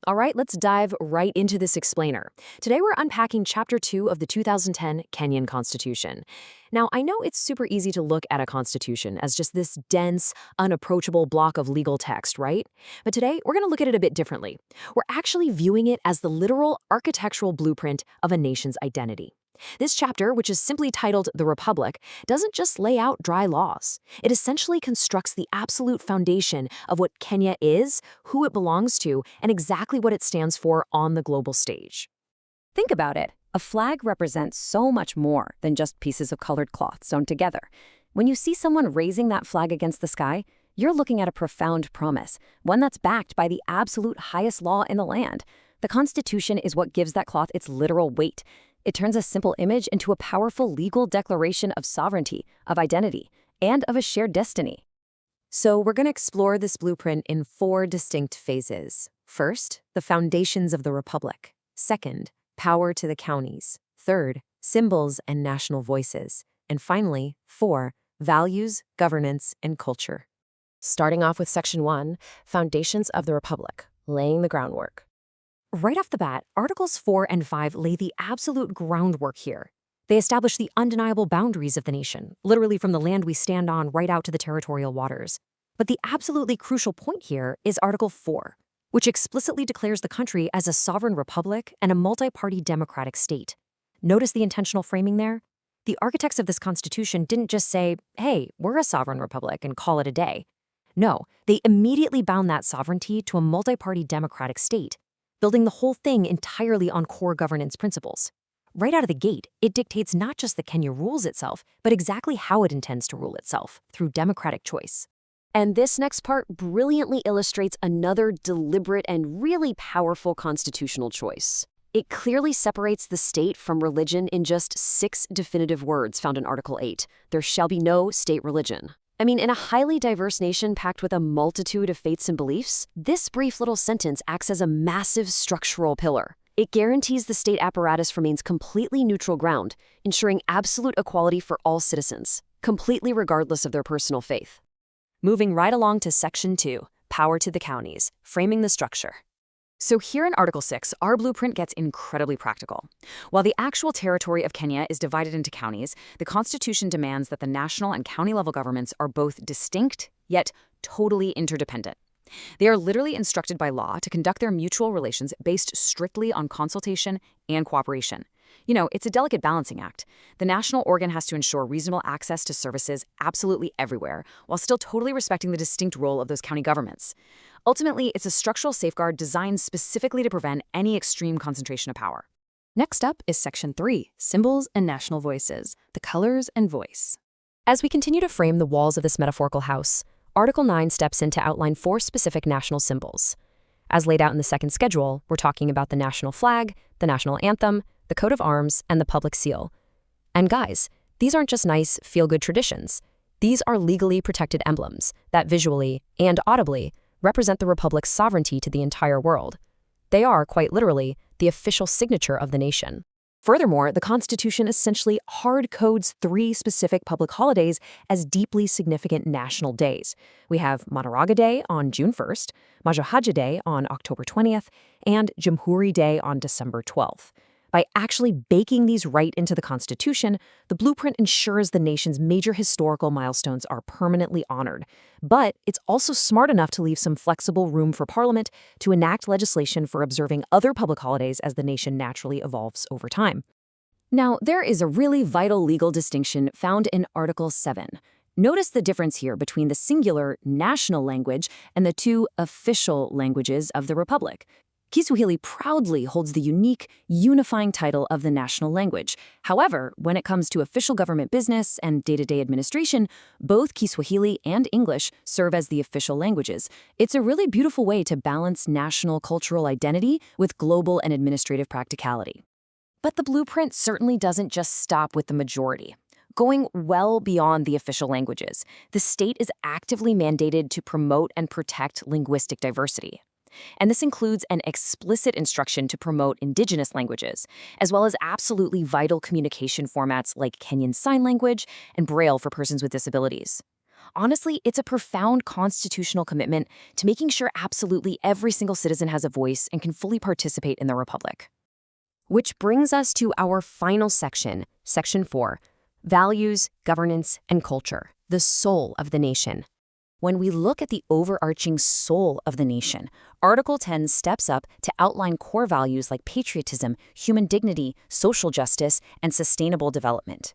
All right, let's dive right into this explainer. Today we're unpacking Chapter 2 of the 2010 Kenyan Constitution. Now, I know it's super easy to look at a constitution as just this dense, unapproachable block of legal text, right? But today we're going to look at it a bit differently. We're actually viewing it as the literal architectural blueprint of a nation's identity. This chapter, which is simply titled The Republic, doesn't just lay out dry laws. It essentially constructs the absolute foundation of what Kenya is, who it belongs to, and exactly what it stands for on the global stage. Think about it. A flag represents so much more than just pieces of colored cloth sewn together. When you see someone raising that flag against the sky, you're looking at a profound promise, one that's backed by the absolute highest law in the land. The Constitution is what gives that cloth its literal weight. It turns a simple image into a powerful legal declaration of sovereignty, of identity, and of a shared destiny. So we're going to explore this blueprint in 4 distinct phases. First, the foundations of the Republic. Second, power to the counties. Third, symbols and national voices. And finally, 4, values, governance, and culture. Starting off with Section 1, Foundations of the Republic, laying the groundwork. Right off the bat, Articles 4 and 5 lay the absolute groundwork here. They establish the undeniable boundaries of the nation, literally from the land we stand on right out to the territorial waters. But the absolutely crucial point here is Article 4, which explicitly declares the country as a sovereign republic and a multi-party democratic state. Notice the intentional framing there? The architects of this constitution didn't just say, hey, we're a sovereign republic and call it a day. No, they immediately bound that sovereignty to a multi-party democratic state, building the whole thing entirely on core governance principles. Right out of the gate, it dictates not just the Kenya rules itself, but exactly how it intends to rule itself, through democratic choice. And this next part brilliantly illustrates another deliberate and really powerful constitutional choice. It clearly separates the state from religion in just 6 definitive words found in Article 8. There shall be no state religion. I mean, in a highly diverse nation packed with a multitude of faiths and beliefs, this brief little sentence acts as a massive structural pillar. It guarantees the state apparatus remains completely neutral ground, ensuring absolute equality for all citizens, completely regardless of their personal faith. Moving right along to Section 2, Power to the Counties, framing the structure. So here in Article 6, our blueprint gets incredibly practical. While the actual territory of Kenya is divided into counties, the Constitution demands that the national and county-level governments are both distinct, yet totally interdependent. They are literally instructed by law to conduct their mutual relations based strictly on consultation and cooperation. You know, it's a delicate balancing act. The national organ has to ensure reasonable access to services absolutely everywhere, while still totally respecting the distinct role of those county governments. Ultimately, it's a structural safeguard designed specifically to prevent any extreme concentration of power. Next up is Section 3, Symbols and National Voices, the colors and voice. As we continue to frame the walls of this metaphorical house, Article 9 steps in to outline 4 specific national symbols. As laid out in the second schedule, we're talking about the national flag, the national anthem, the coat of arms, and the public seal. And guys, these aren't just nice, feel-good traditions. These are legally protected emblems that visually and audibly represent the Republic's sovereignty to the entire world. They are, quite literally, the official signature of the nation. Furthermore, the Constitution essentially hard codes 3 specific public holidays as deeply significant national days. We have Madaraka Day on June 1st, Majohaja Day on October 20th, and Jamhuri Day on December 12th. By actually baking these right into the Constitution, the blueprint ensures the nation's major historical milestones are permanently honored. But it's also smart enough to leave some flexible room for Parliament to enact legislation for observing other public holidays as the nation naturally evolves over time. Now, there is a really vital legal distinction found in Article 7. Notice the difference here between the singular national language and the 2 official languages of the Republic. Kiswahili proudly holds the unique, unifying title of the national language. However, when it comes to official government business and day-to-day administration, both Kiswahili and English serve as the official languages. It's a really beautiful way to balance national cultural identity with global and administrative practicality. But the blueprint certainly doesn't just stop with the majority. Going well beyond the official languages, the state is actively mandated to promote and protect linguistic diversity. And this includes an explicit instruction to promote indigenous languages, as well as absolutely vital communication formats like Kenyan Sign Language and Braille for persons with disabilities. Honestly, it's a profound constitutional commitment to making sure absolutely every single citizen has a voice and can fully participate in the republic. Which brings us to our final section, Section 4, Values, Governance, and Culture, the soul of the nation. When we look at the overarching soul of the nation, Article 10 steps up to outline core values like patriotism, human dignity, social justice, and sustainable development.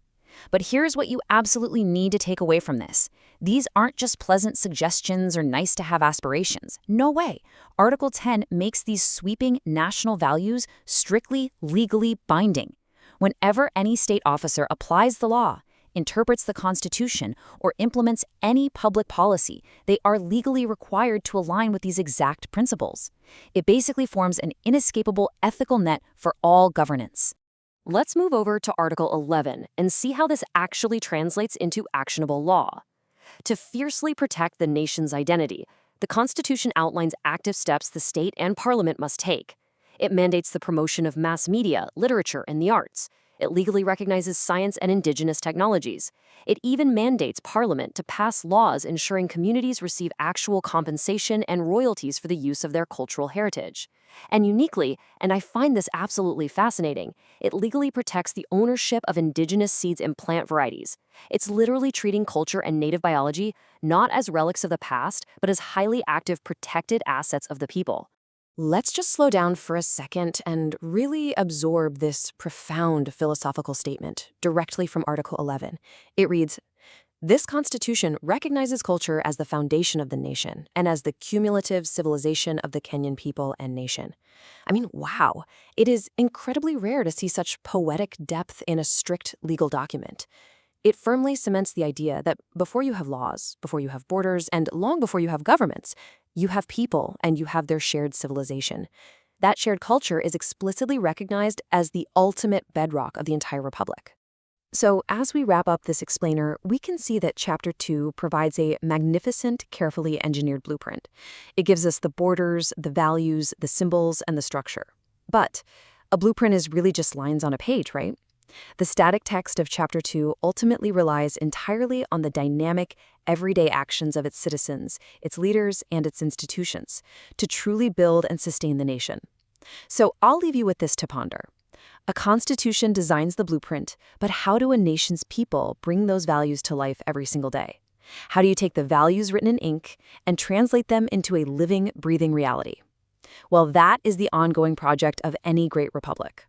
But here's what you absolutely need to take away from this. These aren't just pleasant suggestions or nice-to-have aspirations. No way. Article 10 makes these sweeping national values strictly legally binding. Whenever any state officer applies the law, interprets the Constitution, or implements any public policy, they are legally required to align with these exact principles. It basically forms an inescapable ethical net for all governance. Let's move over to Article 11 and see how this actually translates into actionable law. To fiercely protect the nation's identity, the Constitution outlines active steps the state and parliament must take. It mandates the promotion of mass media, literature, and the arts. It legally recognizes science and indigenous technologies. It even mandates Parliament to pass laws ensuring communities receive actual compensation and royalties for the use of their cultural heritage. And uniquely, and I find this absolutely fascinating, it legally protects the ownership of indigenous seeds and plant varieties. It's literally treating culture and native biology not as relics of the past, but as highly active protected assets of the people. Let's just slow down for a second and really absorb this profound philosophical statement directly from Article 11. It reads, "This Constitution recognizes culture as the foundation of the nation and as the cumulative civilization of the Kenyan people and nation." I mean, wow. It is incredibly rare to see such poetic depth in a strict legal document. It firmly cements the idea that before you have laws, before you have borders, and long before you have governments, you have people and you have their shared civilization. That shared culture is explicitly recognized as the ultimate bedrock of the entire republic. So as we wrap up this explainer, we can see that Chapter 2 provides a magnificent, carefully engineered blueprint. It gives us the borders, the values, the symbols, and the structure. But a blueprint is really just lines on a page, right? The static text of Chapter 2 ultimately relies entirely on the dynamic, everyday actions of its citizens, its leaders, and its institutions to truly build and sustain the nation. So I'll leave you with this to ponder. A constitution designs the blueprint, but how do a nation's people bring those values to life every single day? How do you take the values written in ink and translate them into a living, breathing reality? Well, that is the ongoing project of any great republic.